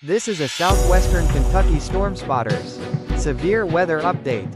This is a southwestern Kentucky storm spotters severe weather update.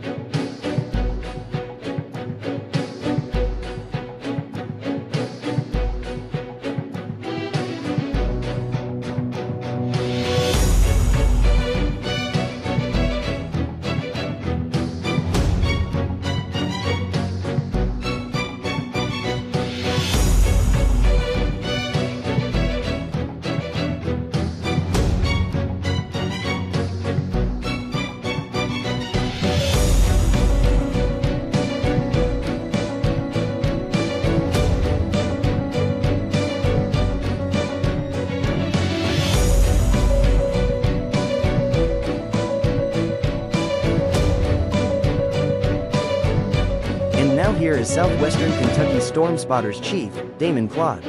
And now here is Southwestern Kentucky Storm Spotters Chief, Damon Claud.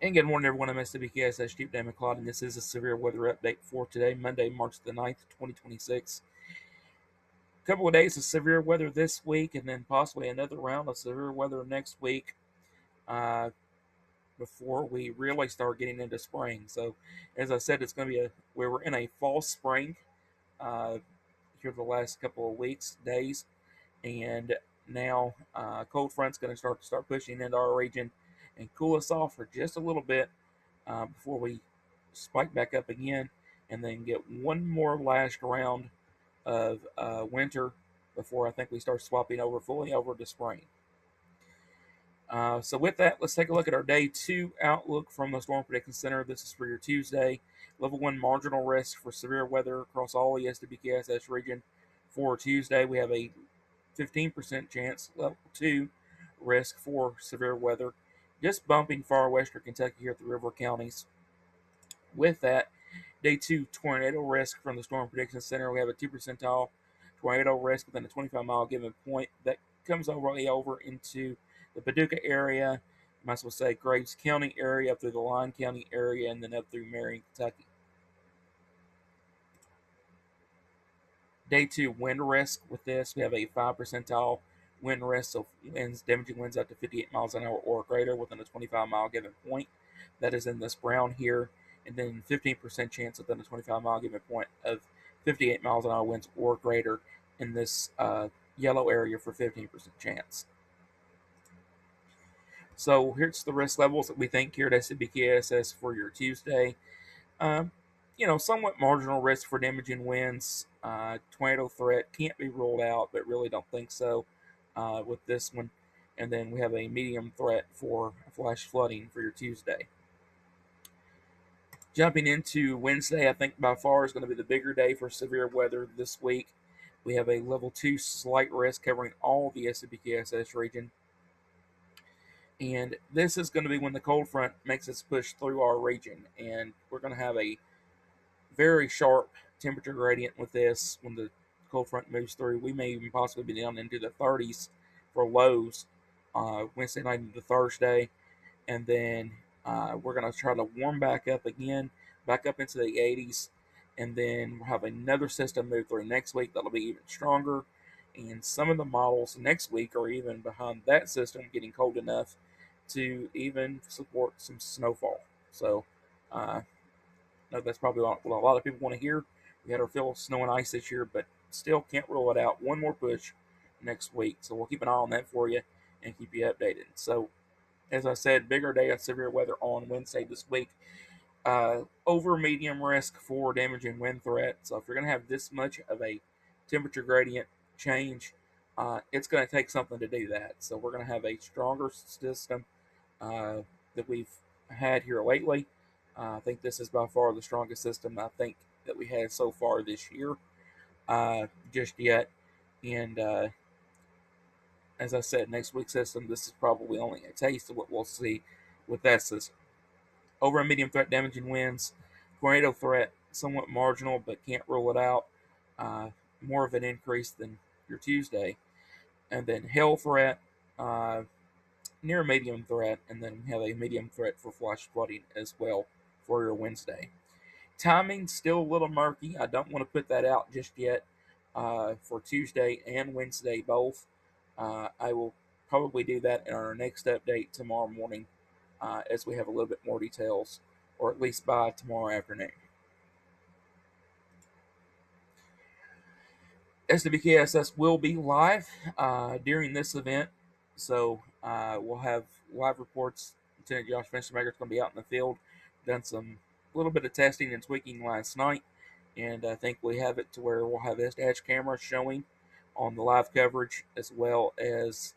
And good morning, everyone. I'm SWKSS Chief, Damon Claud, and this is a severe weather update for today, Monday, March the 9th, 2026. A couple of days of severe weather this week, and then possibly another round of severe weather next week before we really start getting into spring. So, as I said, it's going to be we're in a fall spring here the last couple of weeks, days, and now cold front's going to start pushing into our region and cool us off for just a little bit before we spike back up again and then get one more last round of winter before I think we start swapping over fully over to spring. So with that, let's take a look at our day 2 outlook from the Storm Prediction Center. This is for your Tuesday. Level 1 marginal risk for severe weather across all the SWKSS region. For Tuesday, we have a 15% chance. Level 2 risk for severe weather, just bumping far western Kentucky here at the river counties. With that, day 2 tornado risk from the Storm Prediction Center. We have a 2 percentile tornado risk within a 25-mile given point that comes over into the Paducah area, might as well say Graves County area, up through the Lyon County area, and then up through Marion, Kentucky. Day 2 wind risk with this, we have a 5 percentile wind risk, so damaging winds up to 58 miles an hour or greater within a 25-mile given point. That is in this brown here, and then 15% chance within a 25-mile given point of 58 miles an hour winds or greater in this yellow area for 15% chance. So here's the risk levels that we think here at SWKSS for your Tuesday. Somewhat marginal risk for damaging winds. Tornado threat can't be ruled out, but really don't think so with this one. And then we have a medium threat for flash flooding for your Tuesday. Jumping into Wednesday, I think by far is going to be the bigger day for severe weather this week. We have a level 2 slight risk covering all the SWKSS region. And this is going to be when the cold front makes its push through our region. And we're going to have a very sharp temperature gradient with this when the cold front moves through. We may even possibly be down into the 30s for lows Wednesday night into Thursday. And then we're going to try to warm back up again, back up into the 80s. And then we'll have another system move through next week that'll be even stronger. And some of the models next week are even behind that system getting cold enough to even support some snowfall. So that's probably what a lot of people want to hear. We had our fill of snow and ice this year, but still can't rule it out. One more push next week. So we'll keep an eye on that for you and keep you updated. So as I said, bigger day of severe weather on Wednesday this week. Over medium risk for damaging wind threat. So if you're going to have this much of a temperature gradient change, it's going to take something to do that. So we're going to have a stronger system that we've had here lately. I think this is by far the strongest system I think that we had so far this year, just yet. And as I said, next week's system, this is probably only a taste of what we'll see with that system. Over and medium threat damaging winds, tornado threat, somewhat marginal, but can't rule it out. More of an increase than your Tuesday. And then hail threat, near medium threat, and then we have a medium threat for flash flooding as well for your Wednesday. Timing still a little murky. I don't want to put that out just yet for Tuesday and Wednesday both. I will probably do that in our next update tomorrow morning as we have a little bit more details, or at least by tomorrow afternoon. SWKSS will be live during this event, so we'll have live reports. Lieutenant Josh Fenstermaker is going to be out in the field. Done some little bit of testing and tweaking last night, and I think we have it to where we'll have dash cameras showing on the live coverage, as well as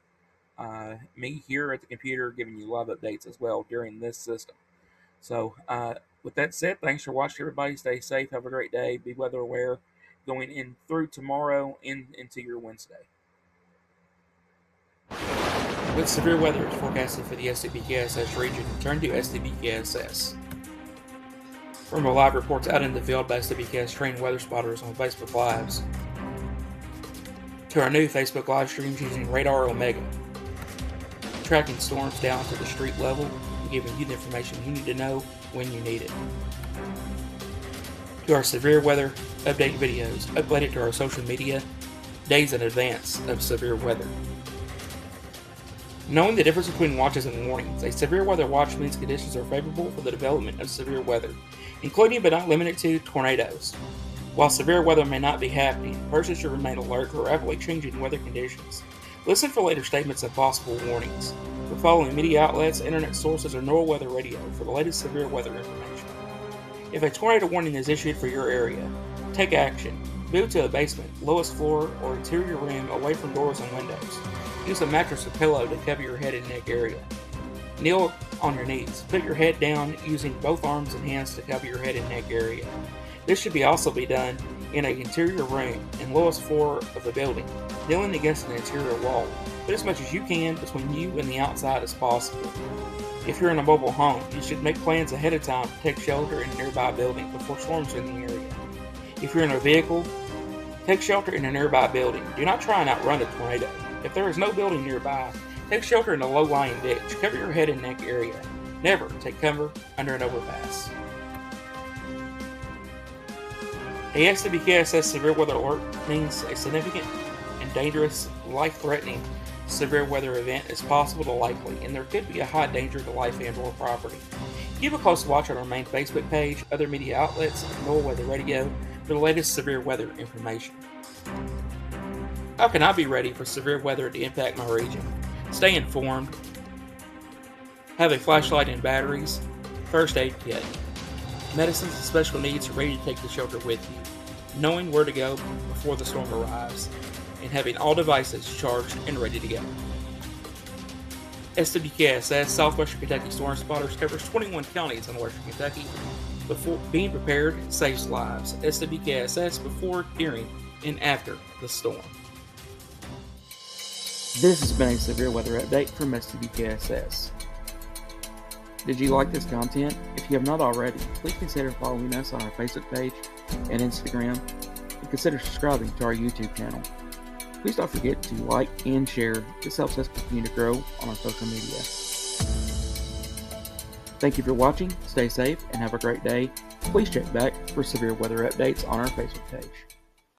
me here at the computer giving you live updates as well during this system. So with that said, thanks for watching, everybody. Stay safe, have a great day, be weather aware going in through tomorrow into your Wednesday. With severe weather forecasted for the SWKSS region, turn to SWKSS. From our live reports out in the field by SWKS trained weather spotters on Facebook Lives, to our new Facebook live streams using Radar Omega, tracking storms down to the street level and giving you the information you need to know when you need it, to our severe weather update videos uploaded to our social media days in advance of severe weather. Knowing the difference between watches and warnings, a severe weather watch means conditions are favorable for the development of severe weather, including but not limited to tornadoes. While severe weather may not be happening, persons should remain alert for rapidly changing weather conditions. Listen for later statements and possible warnings. For following media outlets, internet sources, or NOAA Weather Radio for the latest severe weather information. If a tornado warning is issued for your area, take action. Move to a basement, lowest floor, or interior room away from doors and windows. Use a mattress or pillow to cover your head and neck area. Kneel on your knees. Put your head down using both arms and hands to cover your head and neck area. This should also be done in an interior room and lowest floor of the building, kneeling against an interior wall. Put as much as you can between you and the outside as possible. If you're in a mobile home, you should make plans ahead of time to take shelter in a nearby building before storms are in the area. If you're in a vehicle, take shelter in a nearby building. Do not try and outrun a tornado. If there is no building nearby, take shelter in a low-lying ditch. Cover your head and neck area. Never take cover under an overpass. A SWKSS severe weather alert means a significant and dangerous, life-threatening severe weather event is possible to likely, and there could be a high danger to life and or property. Keep a close watch on our main Facebook page, other media outlets, and NOAA Weather Radio for the latest severe weather information. How can I be ready for severe weather to impact my region? Stay informed. Have a flashlight and batteries. First aid kit. Medicines and special needs are ready to take the shelter with you. Knowing where to go before the storm arrives. And having all devices charged and ready to go. SWKSS Southwestern Kentucky Storm Spotters covers 21 counties in western Kentucky. Before being prepared saves lives. SWKSS before, during, and after the storm. This has been a severe weather update from SWKSS. Did you like this content? If you have not already, please consider following us on our Facebook page and Instagram, and consider subscribing to our YouTube channel. Please don't forget to like and share. This helps us continue to grow on our social media. Thank you for watching, stay safe, and have a great day. Please check back for severe weather updates on our Facebook page.